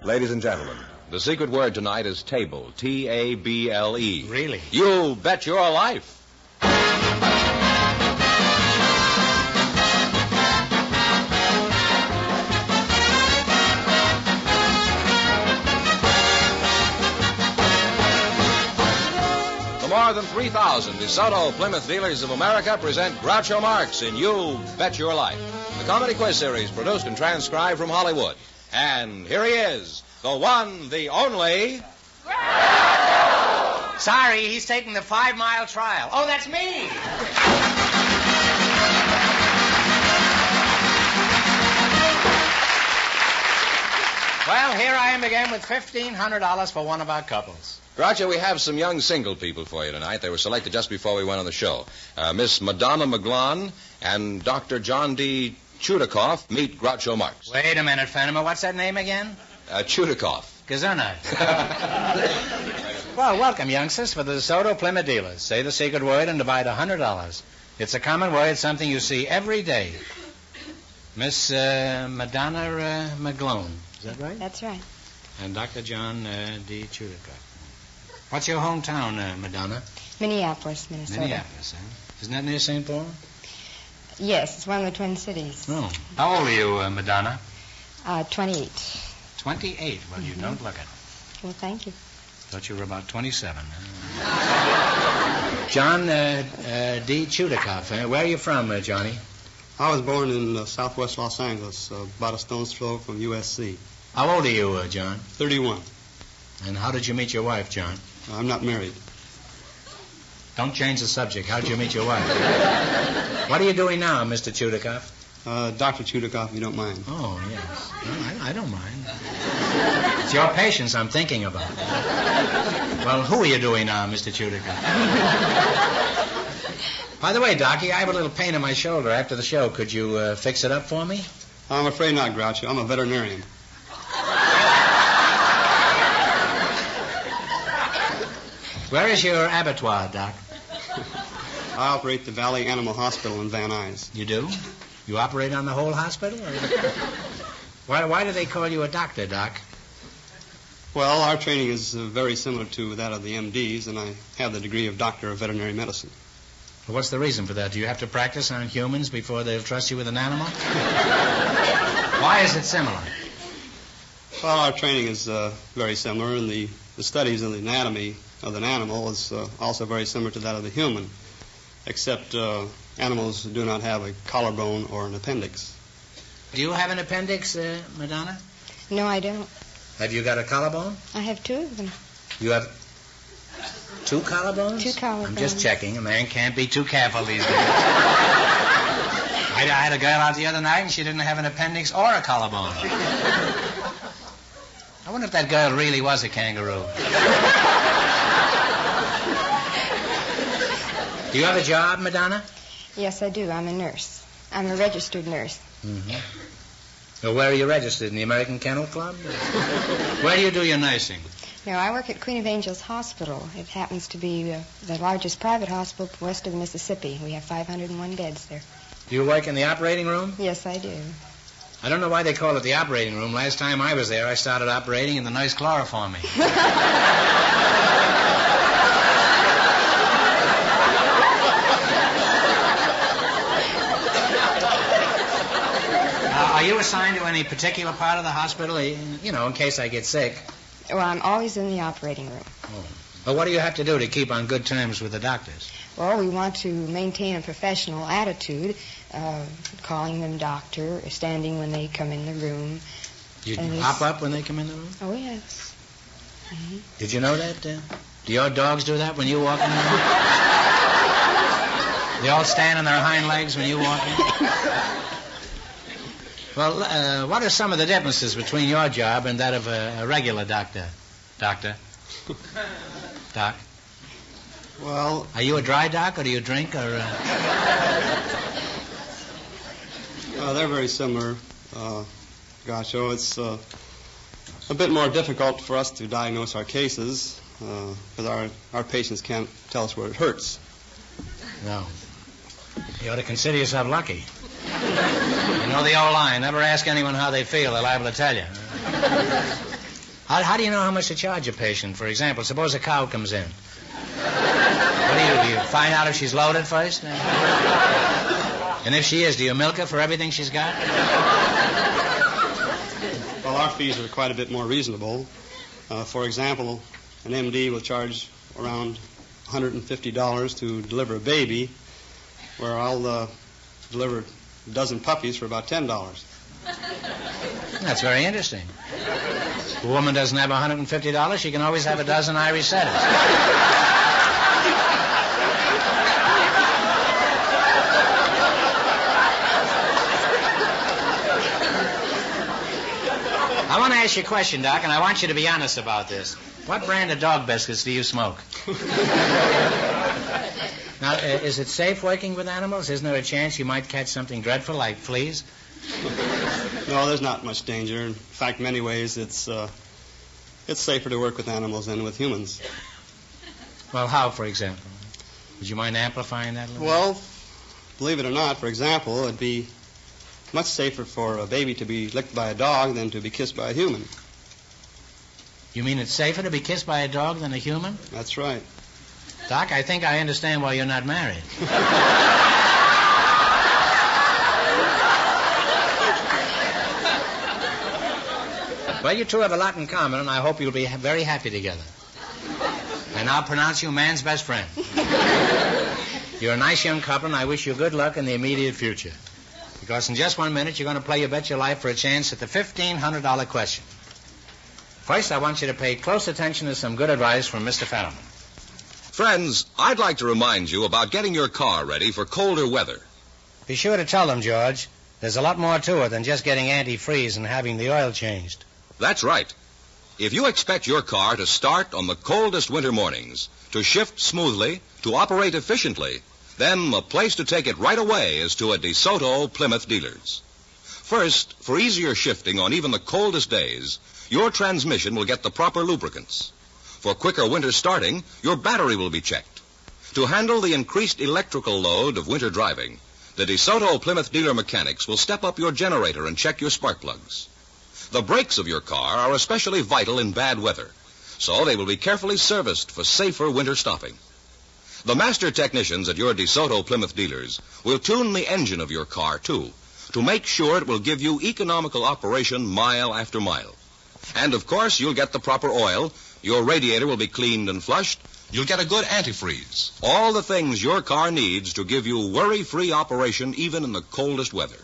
Ladies and gentlemen, the secret word tonight is table, T-A-B-L-E. Really? You bet your life. More than 3,000 DeSoto Plymouth dealers of America present Groucho Marx in You Bet Your Life, the comedy quiz series produced and transcribed from Hollywood. And here he is, the one, the only... Groucho! Sorry, he's taking the 5-mile trial. Oh, that's me! Well, here I am again with $1,500 for one of our couples. Groucho, we have some young single people for you tonight. They were selected just before we went on the show. Miss Madonna McGlone and Dr. John D. Chudikoff meet Groucho Marx. Wait a minute, Fenneman. What's that name again? Chudikoff. Gesundheit. Well, welcome, youngsters, for the DeSoto Plymouth dealers. Say the secret word and divide $100. It's a common word, something you see every day. Miss Madonna McGlone. Is that right? That's right. And Dr. John D. Chudikoff. What's your hometown, Madonna? Minneapolis, Minnesota. Minneapolis, huh? Isn't that near St. Paul? Yes, it's one of the Twin Cities. Oh. How old are you, Madonna? 28. 28? Well, you don't look it. Well, thank you. Thought you were about 27. John D. Chudikoff. Where are you from, Johnny? I was born in southwest Los Angeles, about a stone's throw from USC. How old are you, John? 31. And how did you meet your wife, John? I'm not married. Don't change the subject. How did you meet your wife? What are you doing now, Mr. Chudikoff? Dr. Chudikoff, if you don't mind. Oh, yes. No, I don't mind. It's your patients I'm thinking about. Well, who are you doing now, Mr. Chudikoff? By the way, Docky, I have a little pain in my shoulder after the show. Could you fix it up for me? I'm afraid not, Groucho. I'm a veterinarian. Where is your abattoir, Doc? I operate the Valley Animal Hospital in Van Nuys. You do? You operate on the whole hospital? Why do they call you a doctor, Doc? Well, our training is very similar to that of the MDs, and I have the degree of Doctor of Veterinary Medicine. Well, what's the reason for that? Do you have to practice on humans before they'll trust you with an animal? Why is it similar? Well, our training is very similar, and the studies in the anatomy of an animal is also very similar to that of the human, except animals do not have a collarbone or an appendix. Do you have an appendix, Madonna? No, I don't. Have you got a collarbone? I have two of them. You have 2 collarbones? 2 collarbones. I'm just checking. A man can't be too careful these days. I had a girl out the other night, and she didn't have an appendix or a collarbone. I wonder if that girl really was a kangaroo. Do you have a job, Madonna? Yes, I do. I'm a nurse. I'm a registered nurse. Mm-hmm. Well, where are you registered? In the American Kennel Club? Where do you do your nursing? No, I work at Queen of Angels Hospital. It happens to be the largest private hospital west of the Mississippi. We have 501 beds there. Do you work in the operating room? Yes, I do. I don't know why they call it the operating room. Last time I was there, I started operating and the nurse chloroformed me. Are you assigned to any particular part of the hospital, you know, in case I get sick? Well, I'm always in the operating room. Oh. Well, what do you have to do to keep on good terms with the doctors? Well, we want to maintain a professional attitude, calling them doctor, standing when they come in the room. You hop up when they come in the room? Oh, yes. Mm-hmm. Did you know that? Do your dogs do that when you walk in the room? They all stand on their hind legs when you walk in? Well, what are some of the differences between your job and that of a regular doctor? Doctor? Doc? Well... Are you a dry doc, or do you drink, or... they're very similar, Groucho. It's a bit more difficult for us to diagnose our cases, because our patients can't tell us where it hurts. No. You ought to consider yourself lucky. You know the old line, never ask anyone how they feel, they're liable to tell you. How do you know how much to charge a patient? For example, suppose a cow comes in. What do you find out if she's loaded first? And if she is, do you milk her for everything she's got? Well, our fees are quite a bit more reasonable. For example, an MD will charge around $150 to deliver a baby, where I'll deliver a dozen puppies for about $10. That's very interesting. If a woman doesn't have $150, she can always have a dozen Irish setters. I want to ask you a question, Doc, and I want you to be honest about this. What brand of dog biscuits do you smoke? Now, is it safe working with animals? Isn't there a chance you might catch something dreadful like fleas? No, there's not much danger. In fact, in many ways, it's safer to work with animals than with humans. Well, how, for example? Would you mind amplifying that a little? Well, believe it or not, for example, it'd be much safer for a baby to be licked by a dog than to be kissed by a human. You mean it's safer to be kissed by a dog than a human? That's right. Doc, I think I understand why you're not married. Well, you two have a lot in common, and I hope you'll be very happy together. And I'll pronounce you man's best friend. You're a nice young couple, and I wish you good luck in the immediate future. Because in just 1 minute, you're going to play You Bet Your Life for a chance at the $1,500 question. First, I want you to pay close attention to some good advice from Mr. Fetterman. Friends, I'd like to remind you about getting your car ready for colder weather. Be sure to tell them, George, there's a lot more to it than just getting antifreeze and having the oil changed. That's right. If you expect your car to start on the coldest winter mornings, to shift smoothly, to operate efficiently, then the place to take it right away is to a DeSoto Plymouth dealers. First, for easier shifting on even the coldest days, your transmission will get the proper lubricants. For quicker winter starting, your battery will be checked. To handle the increased electrical load of winter driving, the DeSoto Plymouth dealer mechanics will step up your generator and check your spark plugs. The brakes of your car are especially vital in bad weather, so they will be carefully serviced for safer winter stopping. The master technicians at your DeSoto Plymouth dealers will tune the engine of your car, too, to make sure it will give you economical operation mile after mile. And, of course, you'll get the proper oil, your radiator will be cleaned and flushed, you'll get a good antifreeze. All the things your car needs to give you worry-free operation even in the coldest weather.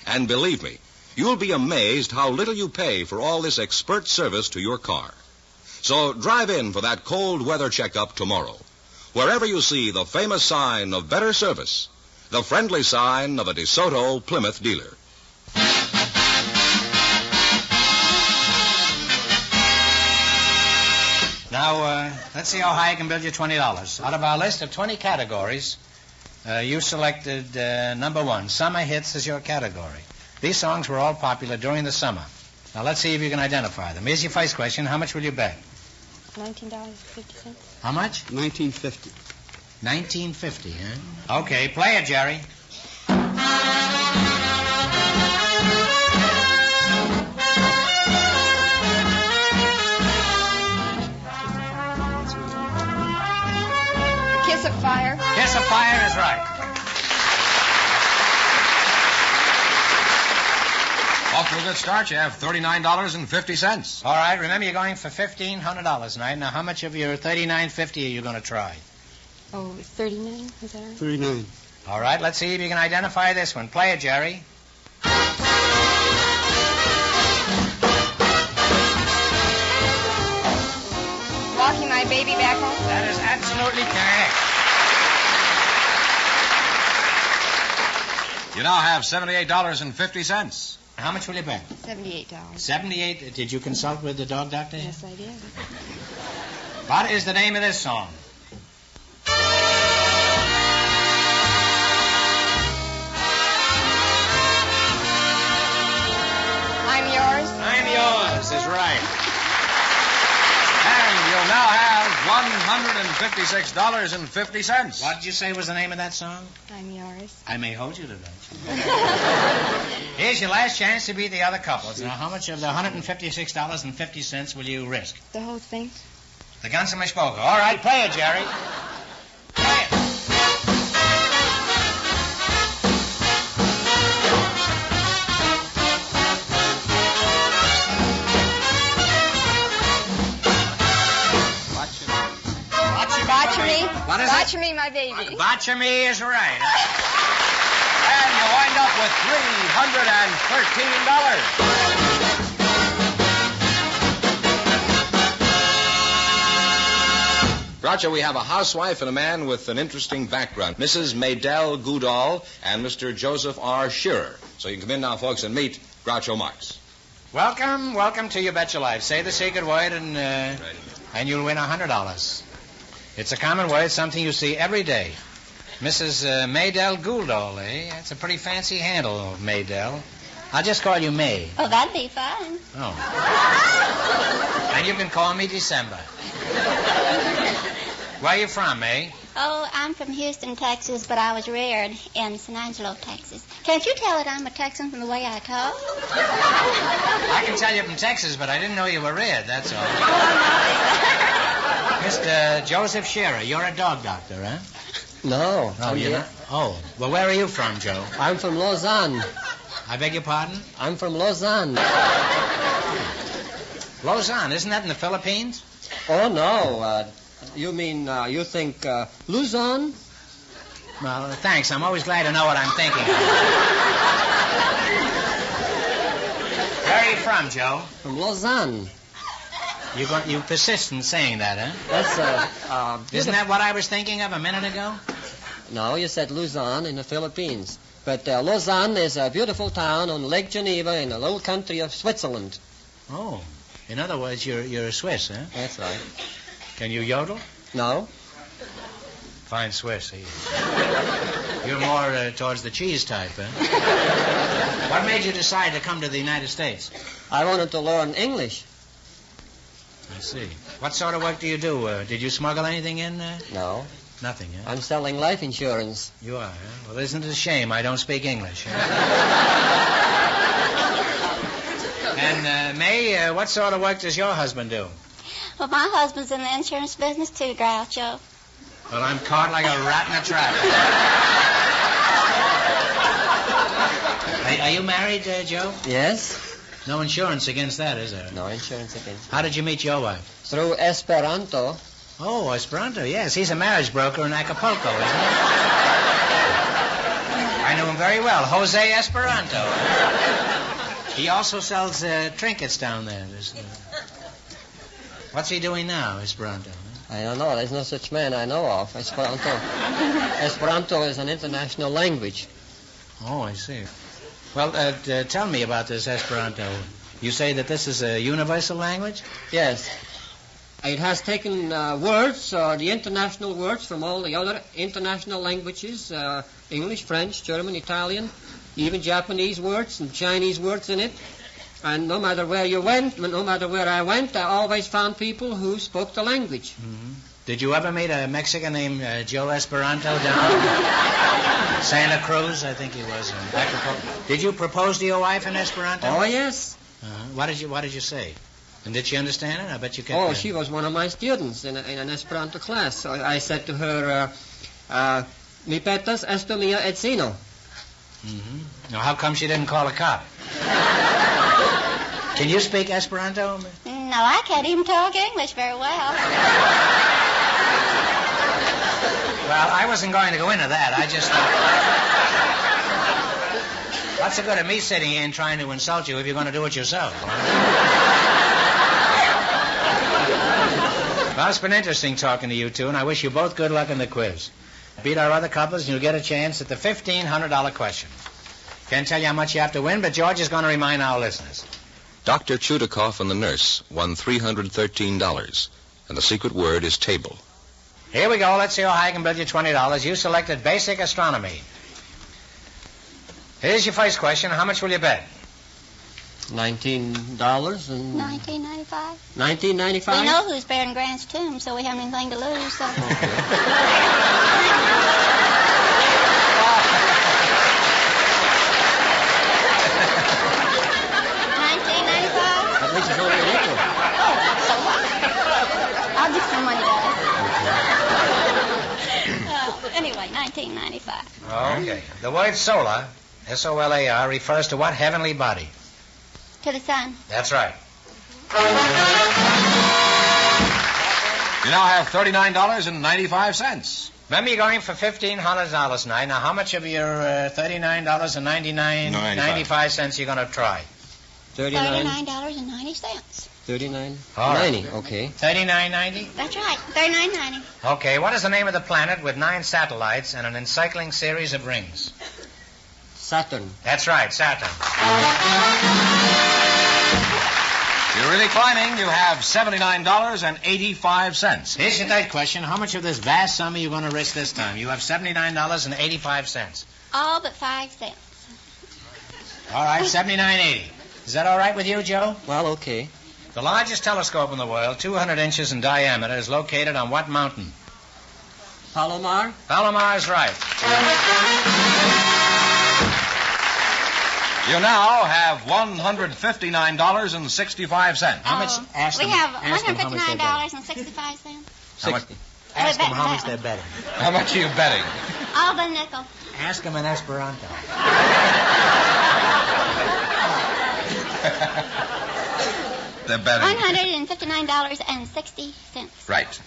And believe me, you'll be amazed how little you pay for all this expert service to your car. So drive in for that cold weather checkup tomorrow. Wherever you see the famous sign of better service, the friendly sign of a DeSoto Plymouth dealer. Now, let's see how high I can build you $20. Out of our list of 20 categories, you selected number 1, summer hits as your category. These songs were all popular during the summer. Now, let's see if you can identify them. Here's your first question. How much will you bet? $19.50. How much? $19.50. $19.50, huh? Okay, play it, Jerry. Kiss of Fire. Kiss of Fire is right. Off to a good start. You have $39.50. All right, remember you're going for $1,500 tonight. Now, how much of your $39.50 are you going to try? Oh, 39, is that right? 39. All right, let's see if you can identify this one. Play it, Jerry. Walking My Baby Back Home. That is absolutely correct. You now have $78.50. How much will you bet? $78. $78. Did you consult with the dog doctor? Yes, I did. What is the name of this song? I'm Yours. I'm Yours is right. And you'll now have $156.50. What did you say was the name of that song? I'm yours. I may hold you to that. Here's your last chance to beat the other couples. Now, how much of the $156.50 will you risk? The whole thing? The Gunslinger Spoker. All right, play it, Jerry. Play it. What is Botcha me, my baby. Botcha me is right. And you wind up with $313. Groucho, we have a housewife and a man with an interesting background. Mrs. Maydell Goodall and Mr. Joseph R. Shearer. So you can come in now, folks, and meet Groucho Marx. Welcome to You Bet Your Life. Say the secret word and you'll win $100. It's a common word, something you see every day. Mrs. Maydell Goodall, eh? That's a pretty fancy handle, Maydell. I'll just call you May. Oh, that'd be fine. Oh. And you can call me December. Where are you from, May? Oh, I'm from Houston, Texas, but I was reared in San Angelo, Texas. Can't you tell that I'm a Texan from the way I talk? I can tell you're from Texas, but I didn't know you were reared, that's all. Mr. Joseph Shearer, you're a dog doctor, huh? No. Oh, you're not? Oh, well, where are you from, Joe? I'm from Lausanne. I beg your pardon? I'm from Lausanne. Lausanne, isn't that in the Philippines? Oh, no. You mean, you think Luzon? Well, thanks. I'm always glad to know what I'm thinking of. Where are you from, Joe? From Lausanne. You persist in saying that, huh? That's, Isn't that what I was thinking of a minute ago? No, you said Luzon in the Philippines. But Lausanne is a beautiful town on Lake Geneva in the little country of Switzerland. Oh. In other words, you're a Swiss, huh? That's right. Can you yodel? No. Fine Swiss, You're more towards the cheese type, huh? What made you decide to come to the United States? I wanted to learn English. I see. What sort of work do you do? Did you smuggle anything in? No. Nothing, huh? I'm selling life insurance. You are, huh? Well, isn't it a shame I don't speak English? Huh? And, May, what sort of work does your husband do? Well, my husband's in the insurance business too, Groucho. Well, I'm caught like a rat in a trap. Are you married, Joe? Yes. No insurance against that, is there? No insurance against. How did you meet your wife? Through Esperanto. Oh, Esperanto, yes. He's a marriage broker in Acapulco, isn't he? I knew him very well. Jose Esperanto. He also sells trinkets down there. What's he doing now, Esperanto? I don't know. There's no such man I know of. Esperanto. Esperanto is an international language. Oh, I see. Well, tell me about this Esperanto. You say that this is a universal language? Yes. It has taken words, the international words from all the other international languages, English, French, German, Italian, even Japanese words and Chinese words in it. And no matter where you went, no matter where I went, I always found people who spoke the language. Mm-hmm. Did you ever meet a Mexican named Joe Esperanto down Santa Cruz? I think he was. Did you propose to your wife in Esperanto? Oh, yes. What did you say? And did she understand it? I bet you kept Oh, she was one of my students in an Esperanto class. So I said to her, mi petas esto mia edzino. Mm-hmm. Now, how come she didn't call a cop? Can you speak Esperanto? No, I can't even talk English very well. Well, I wasn't going to go into that. I just what's the good of me sitting here and trying to insult you if you're going to do it yourself? Well, it's been interesting talking to you two, and I wish you both good luck in the quiz. Beat our other couples, and you'll get a chance at the $1,500 question. Can't tell you how much you have to win, but George is going to remind our listeners. Dr. Chudikoff and the nurse won $313, and the secret word is table. Here we go. Let's see how high I can build you $20. You selected basic astronomy. Here's your first question. How much will you bet? $19 and... $19.95. $19.95? We know who's bearing Grant's tomb, so we haven't anything to lose. So. At least it's only a nickel. So what? I'll give some money back. Anyway, $19.95. Okay. The word solar, S-O-L-A-R, refers to what heavenly body? To the sun. That's right. You now have $39.95. Remember, you're going for $1,500 tonight. Now, how much of your $39.95 you going to try? $39.90. $39.90. Okay. $39.90? That's right. $39.90. Okay. What is the name of the planet with 9 satellites and an encycling series of rings? Saturn. That's right, Saturn. You're really climbing. You have $79.85. Here's your third question. How much of this vast sum are you going to risk this time? You have $79.85. All but 5 cents. All right, $79.80. Is that all right with you, Joe? Well, okay. The largest telescope in the world, 200 inches in diameter, is located on what mountain? Palomar? Palomar is right. You now have $159.65. How much? Ask We them. have Ask them how much they're betting. $159.65. How much, Ask them how much they're betting. how much are you betting? All but a nickel. Ask them in Esperanto. They're betting. $159.60. Right.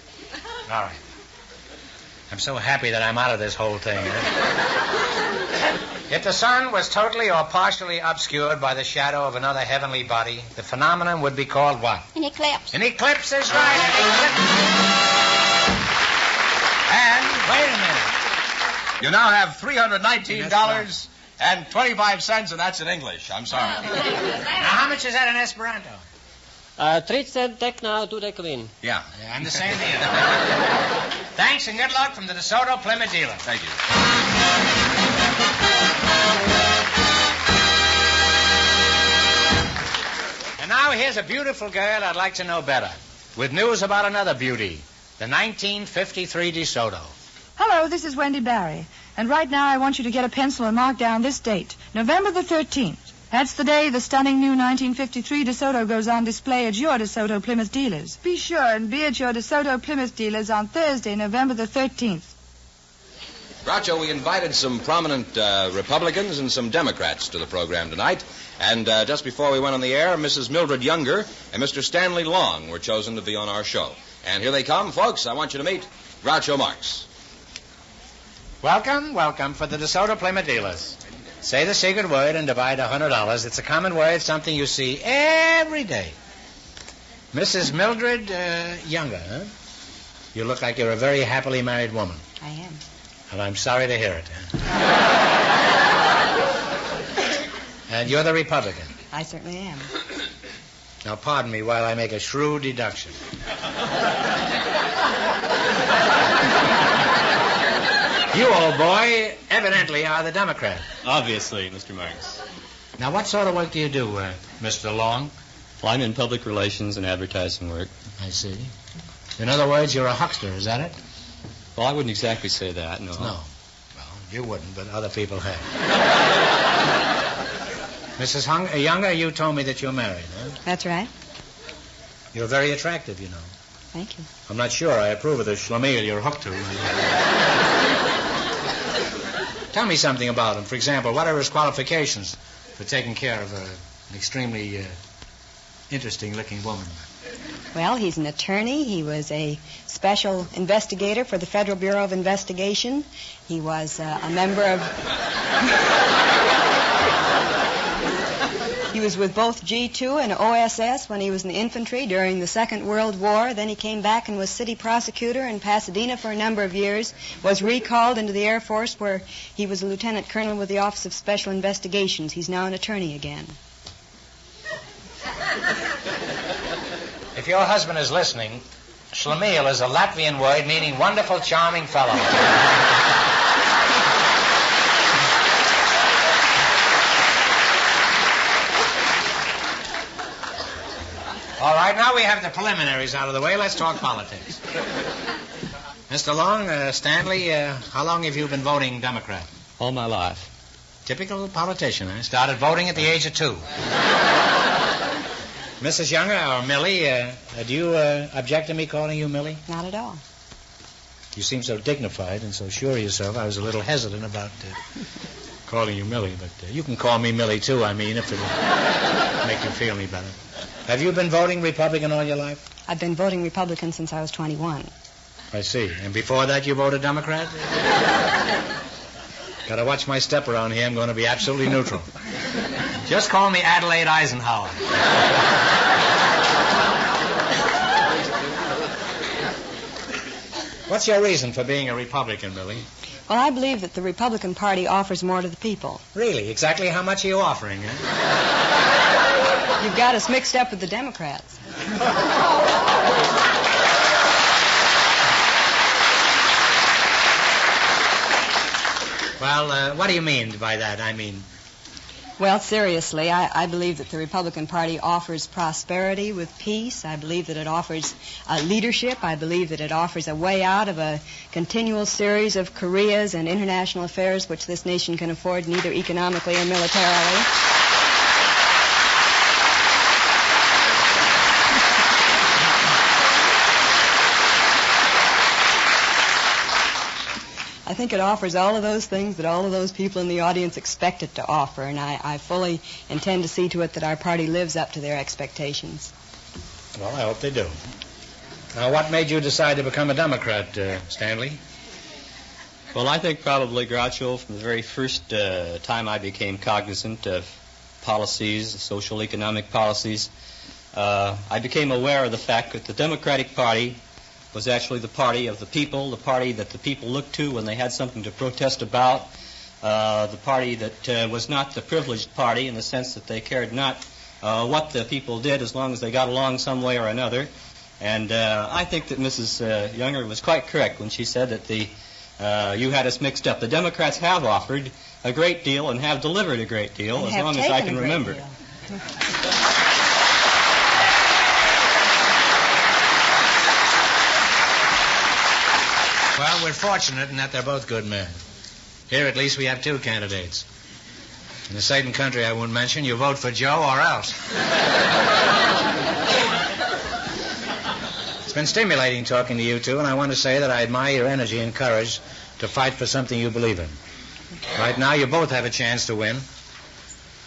All right. I'm so happy that I'm out of this whole thing. If the sun was totally or partially obscured by the shadow of another heavenly body, the phenomenon would be called what? An eclipse. An eclipse is right. An eclipse. And wait a minute. You now have $319.25, and that's in English. I'm sorry. Now, how much is that in Esperanto? 3 cent tekna tu deklin. Yeah. I'm the same deal. Thanks and good luck from the DeSoto Plymouth dealer. Thank you. And now here's a beautiful girl I'd like to know better, with news about another beauty, the 1953 DeSoto. Hello, this is Wendy Barry. And right now I want you to get a pencil and mark down this date, November the 13th. That's the day the stunning new 1953 DeSoto goes on display at your DeSoto Plymouth dealers. Be sure and be at your DeSoto Plymouth dealers on Thursday, November the 13th. Groucho, we invited some prominent Republicans and some Democrats to the program tonight. And just before we went on the air, Mrs. Mildred Younger and Mr. Stanley Long were chosen to be on our show. And here they come, folks. I want you to meet Groucho Marx. Welcome, welcome for the DeSoto Plymouth dealers. Say the secret word and divide $100. It's a common word, something you see every day. Mrs. Mildred Younger, huh? You look like you're a very happily married woman. I am. And I'm sorry to hear it. And you're the Republican. I certainly am. Now, pardon me while I make a shrewd deduction. You, old boy, evidently are the Democrat. Obviously, Mr. Marx. Now, what sort of work do you do, Mr. Long? Well, I'm in public relations and advertising work. I see. In other words, you're a huckster, is that it? Well, I wouldn't exactly say that, no. No. Well, you wouldn't, but other people have. Mrs. Younger, you told me that you're married, huh? That's right. You're very attractive, you know. Thank you. I'm not sure I approve of the schlemiel you're hooked to. Tell me something about him. For example, what are his qualifications for taking care of an extremely interesting-looking woman? Well, he's an attorney. He was a special investigator for the Federal Bureau of Investigation. He was a member of... He was with both G2 and OSS when he was in the infantry during the Second World War. Then he came back and was city prosecutor in Pasadena for a number of years, was recalled into the Air Force where he was a lieutenant colonel with the Office of Special Investigations. He's now an attorney again. If your husband is listening, schlemiel is a Latvian word meaning wonderful, charming fellow. All right, now we have the preliminaries out of the way. Let's talk politics. Mr. Long, Stanley, how long have you been voting Democrat? All my life. Typical politician, eh? Started voting at the age of 2. Mrs. Younger, or Millie, do you object to me calling you Millie? Not at all. You seem so dignified and so sure of yourself. I was a little hesitant about calling you Millie, but you can call me Millie, too, I mean, if it'll make you feel any better. Have you been voting Republican all your life? I've been voting Republican since I was 21. I see. And before that, you voted Democrat? Got to watch my step around here. I'm going to be absolutely neutral. Just call me Adelaide Eisenhower. What's your reason for being a Republican, Millie? Well, I believe that the Republican Party offers more to the people. Really? Exactly how much are you offering, eh? You've got us mixed up with the Democrats. Well, what do you mean by that? I mean... Well, seriously, I believe that the Republican Party offers prosperity with peace. I believe that it offers leadership. I believe that it offers a way out of a continual series of careers and international affairs which this nation can afford neither economically or militarily. I think it offers all of those things that all of those people in the audience expect it to offer, and I fully intend to see to it that our party lives up to their expectations. Well, I hope they do. Now, what made you decide to become a Democrat, Stanley? Well, I think probably, Groucho, from the very first time I became cognizant of policies, social economic policies, I became aware of the fact that the Democratic Party was actually the party of the people, the party that the people looked to when they had something to protest about, the party that was not the privileged party in the sense that they cared not what the people did as long as they got along some way or another. And I think that Mrs. Younger was quite correct when she said that you had us mixed up. The Democrats have offered a great deal and have delivered a great deal as long as I can remember. Well, we're fortunate in that they're both good men. Here, at least, we have 2 candidates. In a certain country I won't mention, you vote for Joe or else. It's been stimulating talking to you two, and I want to say that I admire your energy and courage to fight for something you believe in. Right now, you both have a chance to win.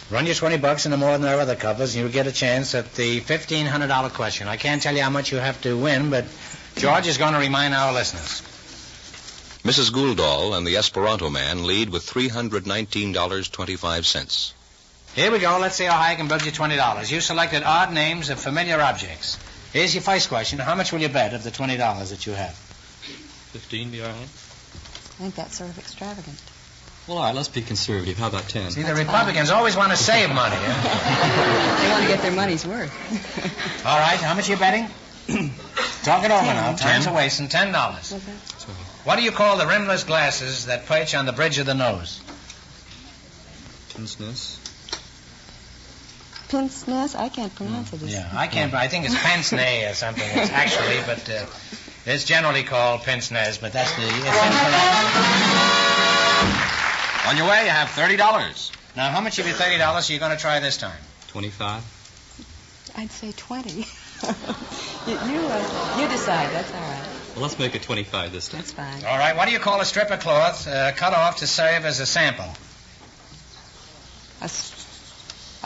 Run your $20 into more than our other couples, and you'll get a chance at the $1,500 question. I can't tell you how much you have to win, but George is going to remind our listeners. Mrs. Gouldall and the Esperanto Man lead with $319.25. Here we go. Let's see how high I can build you $20. You selected odd names of familiar objects. Here's your first question. How much will you bet of the $20 that you have? 15, be all right? I think that's sort of extravagant. Well, all right, let's be conservative. How about 10? See, the Republicans always want to save money, huh? They want to get their money's worth. All right, how much are you betting? Talk it over now. Time's a wasting. $10. What do you call the rimless glasses that perch on the bridge of the nose? Pince-nez. Pince-nez? I can't pronounce it. Yeah, I can't. I think it's pince-nez or something. It's actually, but it's generally called pince-nez, but that's the... On your way, you have $30. Now, how much of your $30 are you going to try this time? 25. I'd say 20. You decide. That's all right. Well, let's make it 25 this time. That's fine. All right, what do you call a strip of cloth cut off to serve as a sample? A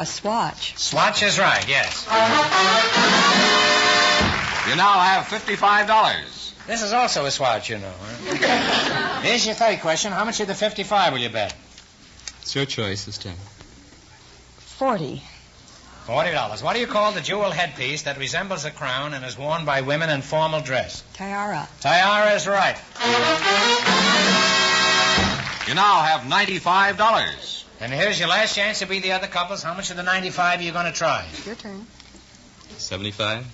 swatch. Swatch is right, yes. You now have $55. This is also a swatch, you know. Huh? Here's your third question. How much of the 55 will you bet? It's your choice this time. 40. $40. What do you call the jewel headpiece that resembles a crown and is worn by women in formal dress? Tiara. Tiara is right. You now have $95. And here's your last chance to be the other couples. How much of the 95 are you going to try? Your turn. 75.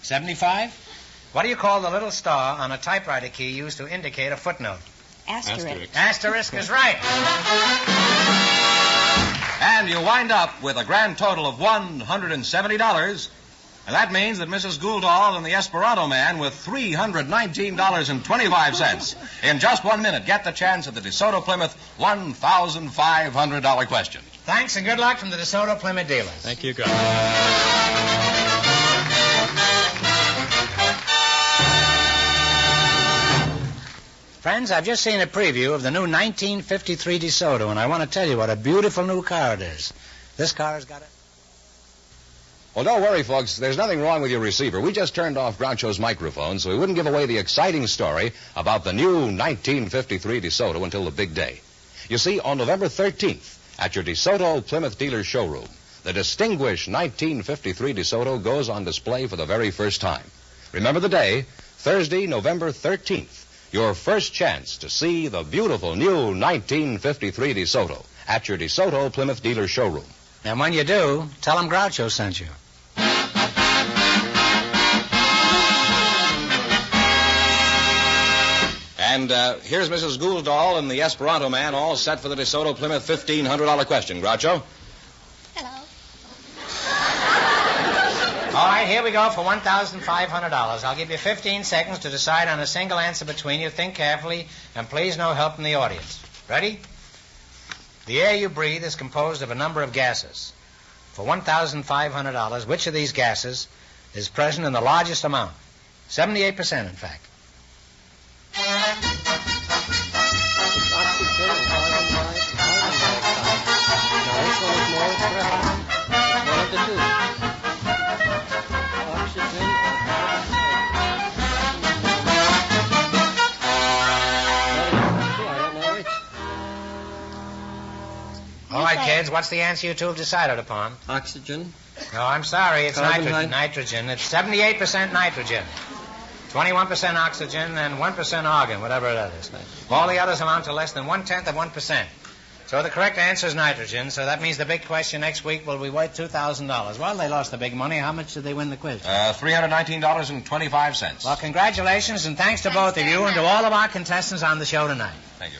75? What do you call the little star on a typewriter key used to indicate a footnote? Asterisk. Asterisk is right. And you wind up with a grand total of $170 And that means that Mrs. Gouldall and the Esperanto Man with $319.25 in just 1 minute get the chance at the DeSoto Plymouth $1,500 question. Thanks and good luck from the DeSoto Plymouth dealers. Thank you, guys. Friends, I've just seen a preview of the new 1953 DeSoto, and I want to tell you what a beautiful new car it is. This car has got a... Well, don't worry, folks. There's nothing wrong with your receiver. We just turned off Groucho's microphone so we wouldn't give away the exciting story about the new 1953 DeSoto until the big day. You see, on November 13th, at your DeSoto Plymouth dealer showroom, the distinguished 1953 DeSoto goes on display for the very first time. Remember the day, Thursday, November 13th. Your first chance to see the beautiful new 1953 DeSoto at your DeSoto Plymouth dealer showroom. And when you do, tell them Groucho sent you. And here's Mrs. Gouldall and the Esperanto Man all set for the DeSoto Plymouth $1,500 question. Groucho? Hello. All right, here we go for $1,500. I'll give you 15 seconds to decide on a single answer between you. Think carefully, and please no help from the audience. Ready? The air you breathe is composed of a number of gases. For $1,500, which of these gases is present in the largest amount? 78%, in fact. All right, kids, what's the answer you two have decided upon? Oxygen. No, I'm sorry, it's Carbon nitrogen. It's 78% nitrogen, 21% oxygen, and 1% argon, whatever that is. All the others amount to less than 1/10 of 1%. So the correct answer is nitrogen, so that means the big question next week will be worth $2,000. Well, they lost the big money. How much did they win the quiz? $319.25. Well, congratulations, and thanks to both of you and to all of our contestants on the show tonight. Thank you.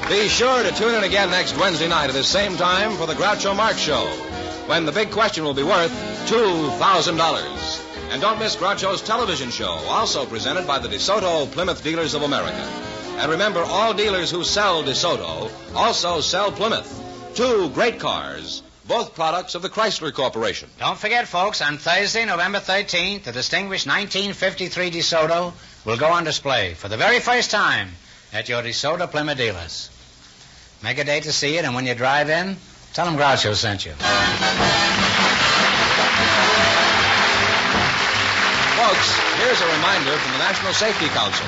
Be sure to tune in again next Wednesday night at the same time for the Groucho Marx Show, when the big question will be worth $2,000. And don't miss Groucho's television show, also presented by the DeSoto Plymouth Dealers of America. And remember, all dealers who sell DeSoto also sell Plymouth. Two great cars, both products of the Chrysler Corporation. Don't forget, folks, on Thursday, November 13th, the distinguished 1953 DeSoto will go on display for the very first time at your DeSoto Plymouth dealers. Make a date to see it, and when you drive in, tell them Groucho sent you. Folks, here's a reminder from the National Safety Council.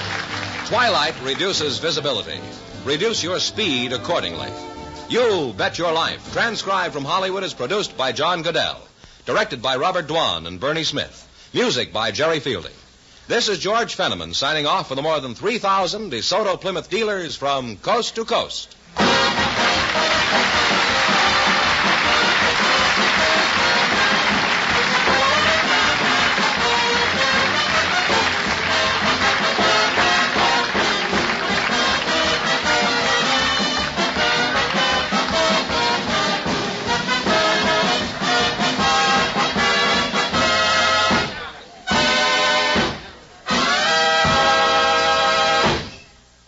Twilight reduces visibility. Reduce your speed accordingly. You Bet Your Life, transcribed from Hollywood, is produced by John Goodell. Directed by Robert Dwan and Bernie Smith. Music by Jerry Fielding. This is George Fenneman signing off for the more than 3,000 DeSoto Plymouth dealers from coast to coast.